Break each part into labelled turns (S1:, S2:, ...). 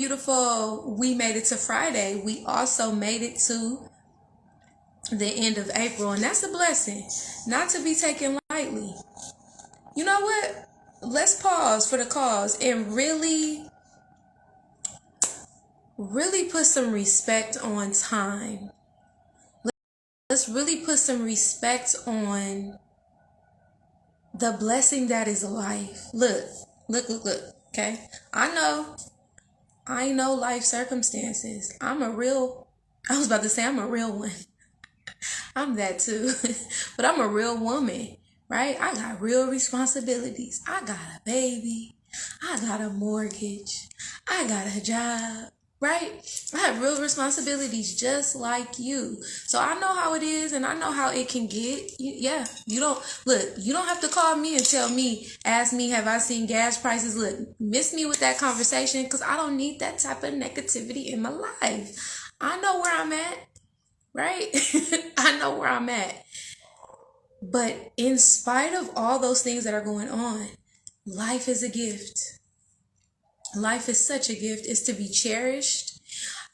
S1: Beautiful. We made it to Friday. We also made it to the end of April, and that's a blessing, not to be taken lightly. You know what? Let's pause for the cause and really put some respect on time. Let's really put some respect on the blessing that is life. Look. Okay? I know life circumstances. I'm a real one. I'm that too. But I'm a real woman, right? I got real responsibilities. I got a baby. I got a mortgage. I got a job, right? I have real responsibilities just like you. So I know how it is and I know how it can get. You don't have to call me and ask me, have I seen gas prices? Look, miss me with that conversation because I don't need that type of negativity in my life. I know where I'm at, right? I know where I'm at. But in spite of all those things that are going on, life is a gift. Life is such a gift. It's to be cherished.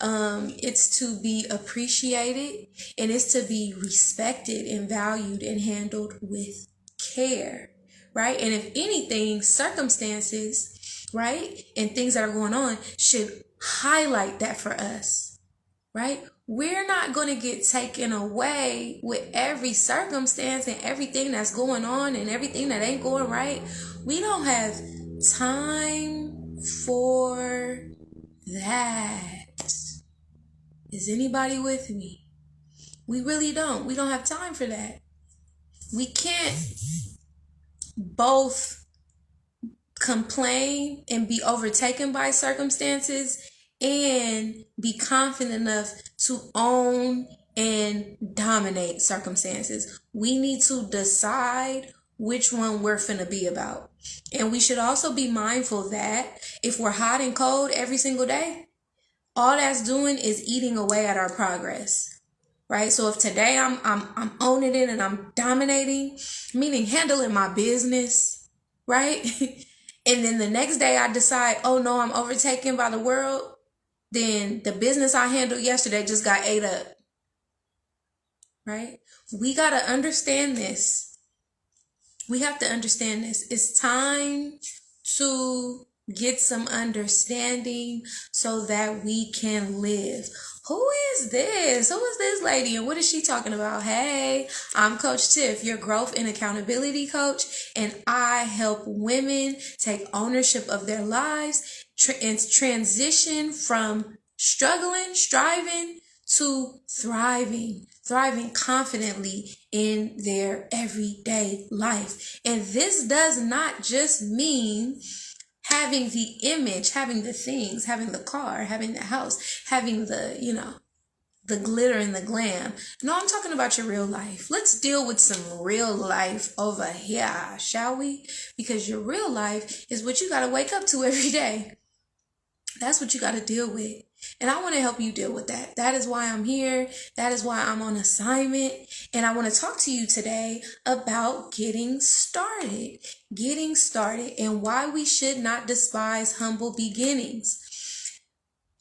S1: It's to be appreciated, and it's to be respected and valued and handled with care, right? And if anything, circumstances, right, and things that are going on should highlight that for us, right? We're not going to get taken away with every circumstance and everything that's going on and everything that ain't going right. We don't have time for that. Is anybody with me? We really don't. We don't have time for that. We can't both complain and be overtaken by circumstances and be confident enough to own and dominate circumstances. We need to decide which one we're finna be about. And we should also be mindful that if we're hot and cold every single day, all that's doing is eating away at our progress. Right? So if today I'm owning it and I'm dominating, meaning handling my business, right? And then the next day I decide, oh no, I'm overtaken by the world, then the business I handled yesterday just got ate up. Right? We got to understand this. We have to understand this. It's time to get some understanding so that we can live. Who is this? Who is this lady? And what is she talking about? Hey, I'm Coach Tiff, your growth and accountability coach. And I help women take ownership of their lives and transition from striving to thriving confidently in their everyday life. And this does not just mean having the image, having the things, having the car, having the house, having the glitter and the glam. No, I'm talking about your real life. Let's deal with some real life over here, shall we? Because your real life is what you got to wake up to every day. That's what you got to deal with. And I want to help you deal with that. That is why I'm here. That is why I'm on assignment. And I want to talk to you today about getting started and why we should not despise humble beginnings.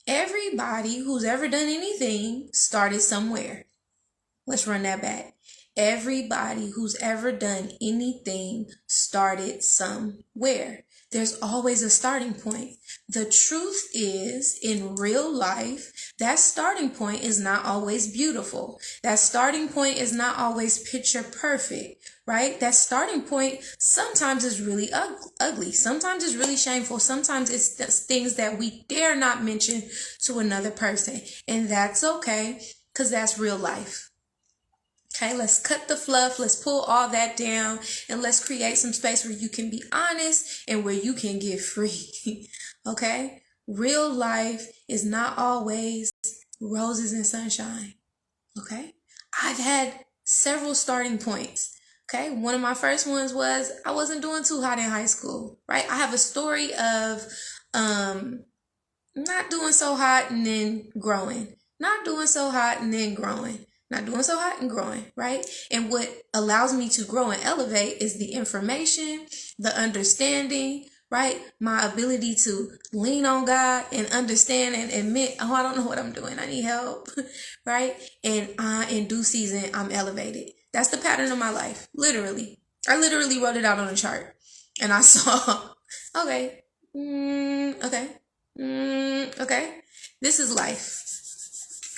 S1: Everybody who's ever done anything started somewhere. Let's run that back. Everybody who's ever done anything started somewhere. There's always a starting point. The truth is, in real life, that starting point is not always beautiful. That starting point is not always picture perfect, right? That starting point sometimes is really ugly. Sometimes it's really shameful. Sometimes it's things that we dare not mention to another person. And that's okay, because that's real life. Okay, let's cut the fluff. Let's pull all that down and let's create some space where you can be honest and where you can get free. Okay, real life is not always roses and sunshine. Okay, I've had several starting points. Okay, one of my first ones was I wasn't doing too hot in high school, right? I have a story of not doing so hot and then growing, not doing so hot and then growing. Not doing so hot and growing, right? And what allows me to grow and elevate is the information, the understanding, right? My ability to lean on God and understand and admit, oh, I don't know what I'm doing. I need help, right? And in due season, I'm elevated. That's the pattern of my life, literally. I literally wrote it out on a chart, and I saw, okay, okay, okay. This is life.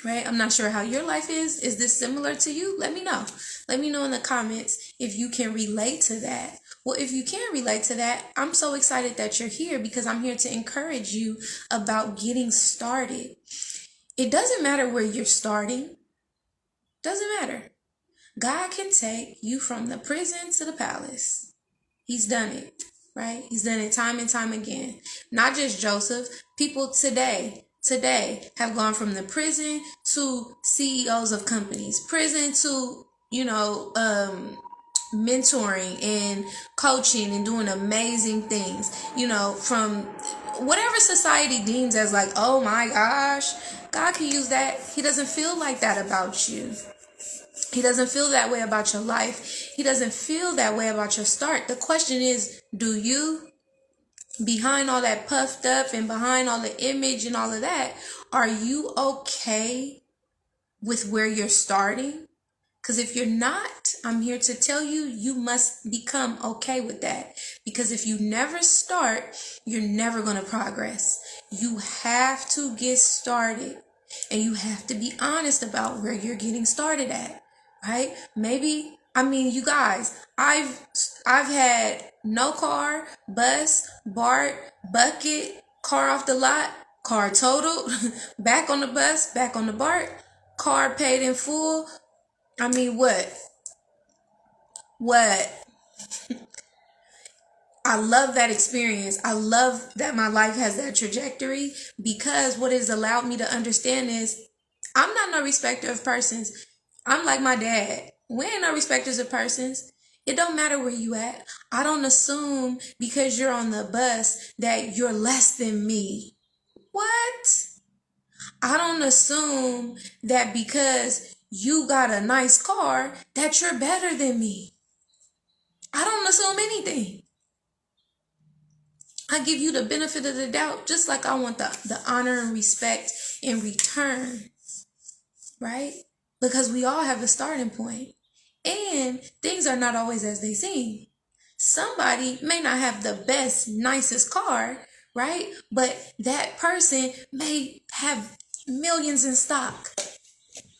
S1: Right? I'm not sure how your life is. Is this similar to you? Let me know. Let me know in the comments if you can relate to that. Well, if you can relate to that, I'm so excited that you're here because I'm here to encourage you about getting started. It doesn't matter where you're starting. Doesn't matter. God can take you from the prison to the palace. He's done it, right? He's done it time and time again. Not just Joseph. People today have gone from the prison to CEOs of companies, prison to, mentoring and coaching and doing amazing things, from whatever society deems as like, oh my gosh, God can use that. He doesn't feel like that about you. He doesn't feel that way about your life. He doesn't feel that way about your start. The question is, do you? Behind all that puffed up and behind all the image and all of that, are you okay with where you're starting? Because if you're not, I'm here to tell you, you must become okay with that. Because if you never start, you're never going to progress. You have to get started. And you have to be honest about where you're getting started at. Right? Maybe, you guys, I've had no car, bus, BART, bucket, car off the lot, car totaled, back on the bus, back on the BART, car paid in full. What? I love that experience. I love that my life has that trajectory because what it's allowed me to understand is I'm not no respecter of persons. I'm like my dad. We ain't no respecters of persons. It don't matter where you at. I don't assume because you're on the bus that you're less than me. What? I don't assume that because you got a nice car that you're better than me. I don't assume anything. I give you the benefit of the doubt just like I want the honor and respect in return, right? Because we all have a starting point. And things are not always as they seem. Somebody may not have the best, nicest car, right? But that person may have millions in stock,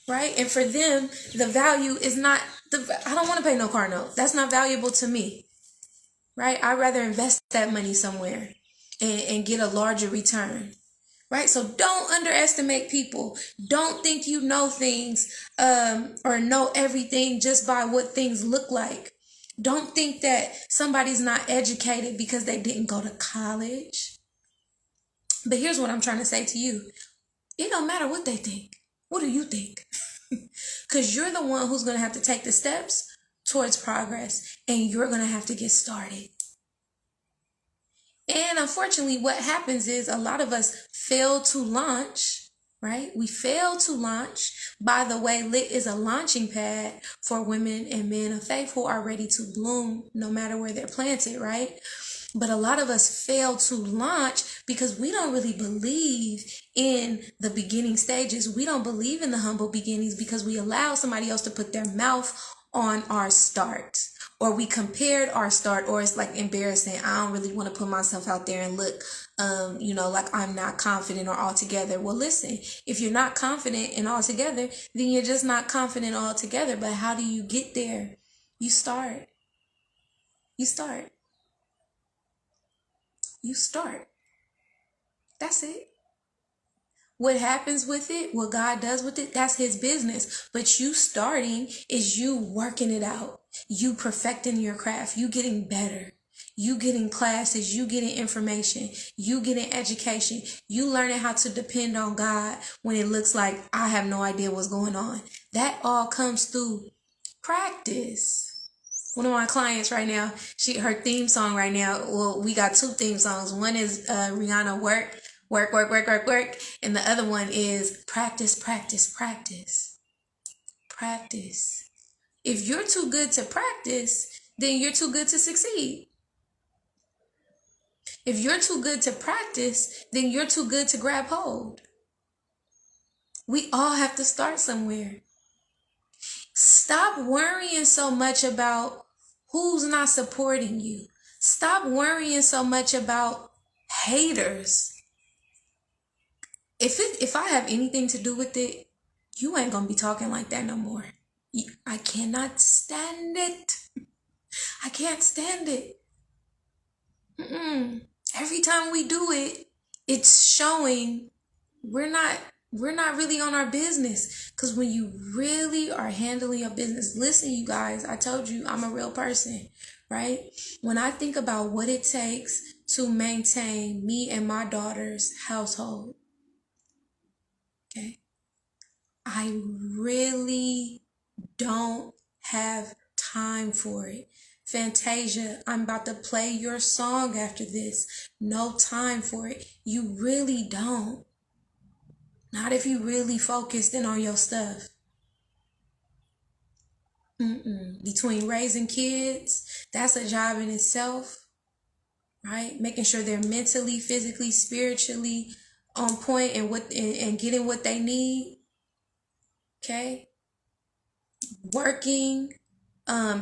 S1: right? And for them, the value is not, I don't want to pay no car note. That's not valuable to me, right? I'd rather invest that money somewhere and get a larger return. Right? So don't underestimate people. Don't think you know things or know everything just by what things look like. Don't think that somebody's not educated because they didn't go to college. But here's what I'm trying to say to you. It don't matter what they think. What do you think? Because you're the one who's going to have to take the steps towards progress and you're going to have to get started. And unfortunately, what happens is a lot of us fail to launch, right? We fail to launch. By the way, Lit is a launching pad for women and men of faith who are ready to bloom no matter where they're planted, right? But a lot of us fail to launch because we don't really believe in the beginning stages. We don't believe in the humble beginnings because we allow somebody else to put their mouth on our start. Or we compared our start, or it's like embarrassing. I don't really want to put myself out there and look, like I'm not confident or all together. Well, listen, if you're not confident and all together, then you're just not confident all together. But how do you get there? You start. You start. You start. That's it. What happens with it, what God does with it, that's his business. But you starting is you working it out. You perfecting your craft. You getting better. You getting classes. You getting information. You getting education. You learning how to depend on God when it looks like I have no idea what's going on. That all comes through practice. One of my clients right now, her theme song right now, well, we got two theme songs. One is Rihanna Work. And the other one is practice. If you're too good to practice, then you're too good to succeed. If you're too good to practice, then you're too good to grab hold. We all have to start somewhere. Stop worrying so much about who's not supporting you. Stop worrying so much about haters. If I have anything to do with it, you ain't gonna be talking like that no more. I cannot stand it. I can't stand it. Every time we do it, it's showing we're not really on our business. Because when you really are handling your business, listen, you guys, I told you I'm a real person, right? When I think about what it takes to maintain me and my daughter's household, okay, I really don't have time for it. Fantasia, I'm about to play your song after this. No time for it. You really don't. Not if you really focused in on your stuff. Between raising kids, that's a job in itself, right? Making sure they're mentally, physically, spiritually on point and getting what they need. Okay. Working.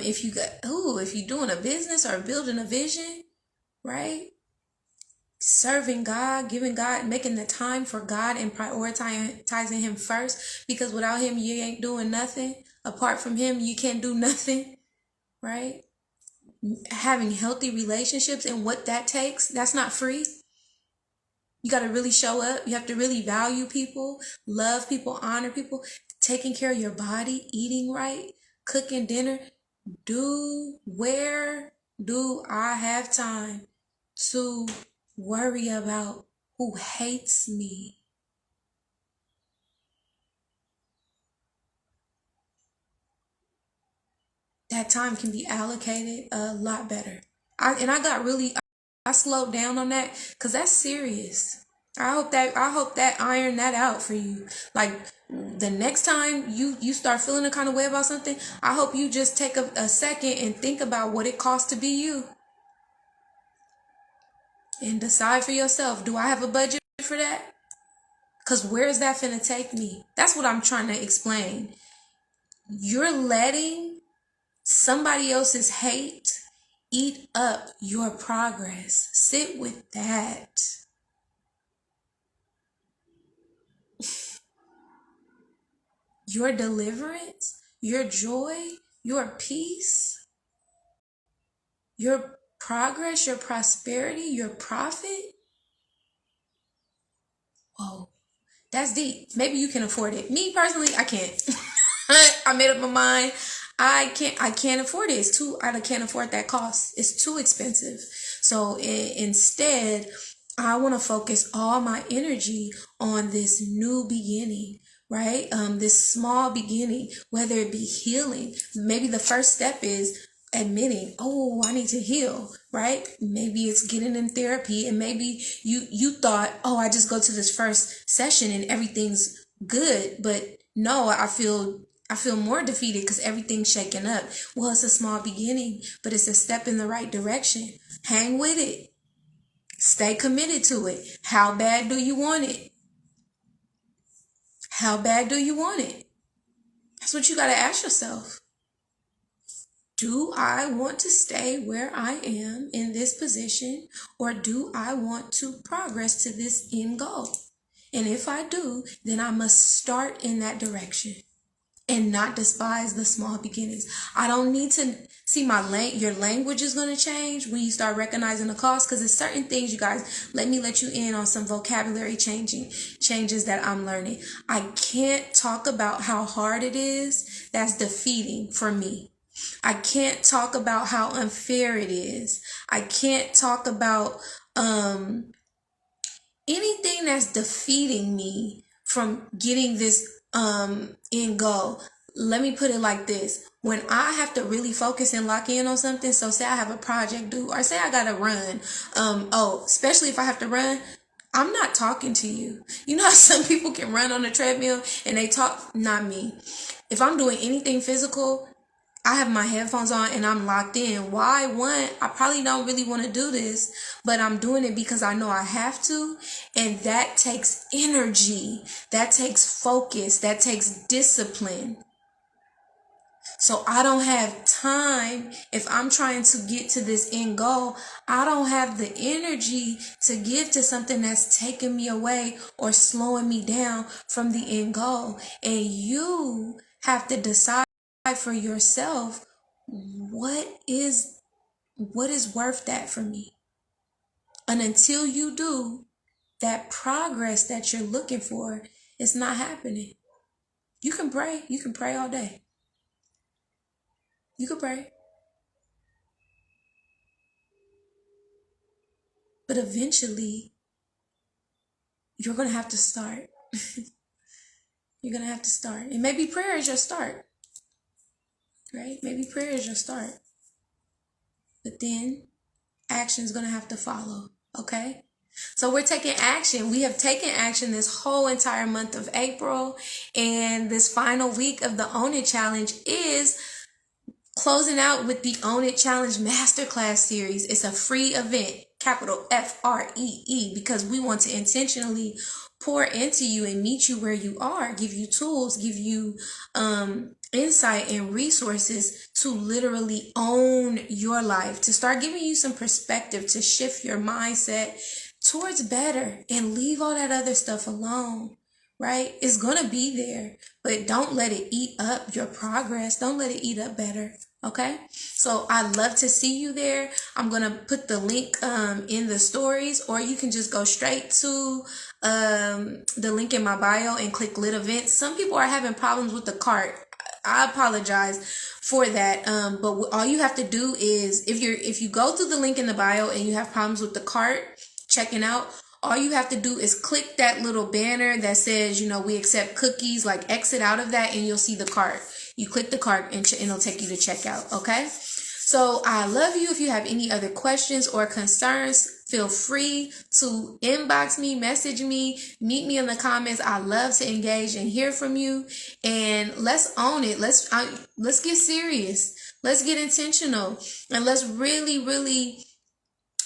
S1: If you're doing a business or building a vision, right? Serving God, giving God, making the time for God and prioritizing Him first, because without Him, you ain't doing nothing. Apart from Him, you can't do nothing, right? Having healthy relationships and what that takes, that's not free. You got to really show up. You have to really value people, love people, honor people, taking care of your body, eating right, cooking dinner. Where do I have time to worry about who hates me? That time can be allocated a lot better. I slowed down on that because that's serious. I hope that iron that out for you. Like the next time you start feeling a kind of way about something, I hope you just take a second and think about what it costs to be you. And decide for yourself, do I have a budget for that? Because where's that finna take me? That's what I'm trying to explain. You're letting somebody else's hate eat up your progress. Sit with that. Your deliverance, your joy, your peace, your progress, your prosperity, your profit. Whoa, that's deep. Maybe you can afford it. Me personally, I can't. I made up my mind. I can't afford it. I can't afford that cost. It's too expensive. So instead, I want to focus all my energy on this new beginning, right? This small beginning, whether it be healing. Maybe the first step is admitting, oh, I need to heal, right? Maybe it's getting in therapy, and maybe you thought, oh, I just go to this first session and everything's good, but no, I feel more defeated because everything's shaking up. Well, it's a small beginning, but it's a step in the right direction. Hang with it. Stay committed to it. How bad do you want it? How bad do you want it? That's what you got to ask yourself. Do I want to stay where I am in this position, or do I want to progress to this end goal? And if I do, then I must start in that direction and not despise the small beginnings. I don't need to see your language is going to change when you start recognizing the cost, because there's certain things, you guys, let me let you in on some vocabulary changes that I'm learning. I can't talk about how hard it is. That's defeating for me. I can't talk about how unfair it is. I can't talk about anything that's defeating me from getting this end goal. Let me put it like this. When I have to really focus and lock in on something, so say I have a project due, or say I gotta run, especially if I have to run, I'm not talking to you. You know how some people can run on a treadmill and they talk? Not me. If I'm doing anything physical, I have my headphones on and I'm locked in. Why? One, I probably don't really want to do this, but I'm doing it because I know I have to. And that takes energy. That takes focus. That takes discipline. So I don't have time. If I'm trying to get to this end goal, I don't have the energy to give to something that's taking me away or slowing me down from the end goal. And you have to decide for yourself, what is worth that for me? And until you do, that progress that you're looking for is not happening. You can pray. You can pray all day. You can pray. But eventually, you're going to have to start. You're going to have to start. And maybe prayer is your start. Right? Maybe prayer is your start. But then action is going to have to follow. Okay? So we're taking action. We have taken action this whole entire month of April. And this final week of the Own It Challenge is closing out with the Own It Challenge Masterclass series. It's a free event, capital FREE, because we want to intentionally pour into you and meet you where you are, give you tools, give you insight and resources to literally own your life, to start giving you some perspective, to shift your mindset towards better and leave all that other stuff alone. Right? It's going to be there, but don't let it eat up your progress. Don't let it eat up better. Okay? So I'd love to see you there. I'm going to put the link in the stories, or you can just go straight to the link in my bio and click lit events. Some people are having problems with the cart. I apologize for that. But all you have to do is, if you go through the link in the bio and you have problems with the cart checking out, all you have to do is click that little banner that says, we accept cookies, like exit out of that, and you'll see the cart. You click the cart and it'll take you to checkout. Okay. So I love you. If you have any other questions or concerns, feel free to inbox me, message me, meet me in the comments. I love to engage and hear from you, and let's own it. Let's get serious. Let's get intentional, and let's really, really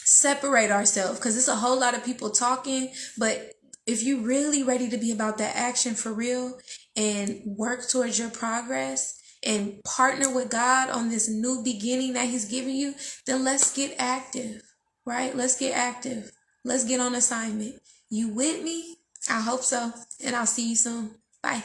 S1: separate ourselves, because it's a whole lot of people talking. But if you're really ready to be about that action for real and work towards your progress and partner with God on this new beginning that He's giving you, then let's get active, right? Let's get active. Let's get on assignment. You with me? I hope so. And I'll see you soon. Bye.